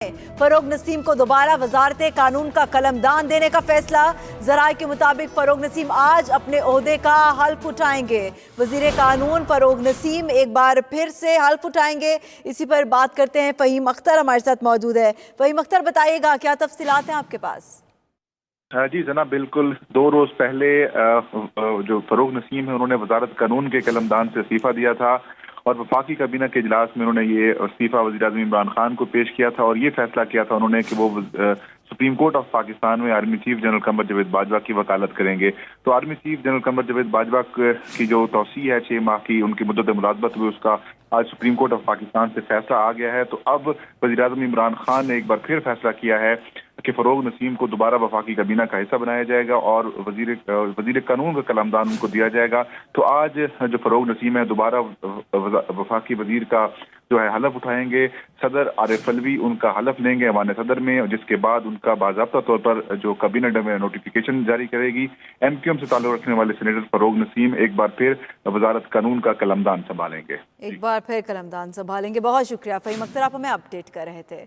फरोग नसीम को दोबारा वजारत कानून का कलमदान देने का फैसला। ज़राए के मुताबिक फरोग नसीम आज अपने ओहदे का हल्फ उठाएंगे। वजीर कानून फरोग नसीम एक बार फिर से हल्फ उठाएंगे। इसी पर बात करते हैं, फ़हीम अख्तर हमारे साथ मौजूद है। फ़हीम अख्तर, बताइएगा क्या तफसीलात हैं आपके पास? जी जनाब, बिल्कुल 2 रोज पहले जो फरोग नसीम है उन्होंने वजारत कानून के कलमदान से इस्तीफा दिया था और वफाकी काबीना के इजलास में उन्होंने ये इस्तीफा वज़ीर आज़म इमरान खान को पेश किया था और ये फैसला किया था उन्होंने कि वो सुप्रीम कोर्ट ऑफ पाकिस्तान में army chief general Qamar Javed Bajwa की वकालत करेंगे। तो army chief general Qamar Javed Bajwa की जो तौसी है 6 माह की उनकी मुद्दत मुलाजमत हुई, उसका आज सुप्रीम कोर्ट ऑफ पाकिस्तान से फैसला आ गया है। तो अब वज़ीर आज़म इमरान खान ने एक बार फिर फैसला किया है कि फरोग नसीम को दोबारा वफाकी काबीना का हिस्सा बनाया जाएगा और वजीर कानून का कलमदान उनको दिया जाएगा। तो आज जो फरोग नसीम है दोबारा वफाकी वजीर का जो है हलफ उठाएंगे। सदर आरिफ अलवी उनका हलफ लेंगे ऐवान सदर में, जिसके बाद उनका बाज़ाब्ता तौर पर जो कैबिनेट में नोटिफिकेशन जारी करेगी। MQM से ताल्लुक रखने वाले सीनेटर फरोग नसीम एक बार फिर वजारत कानून का कलमदान संभालेंगे। एक बार फिर कलमदान संभालेंगे। बहुत शुक्रिया फ़हीम अख्तर, आप हमें अपडेट कर रहे थे।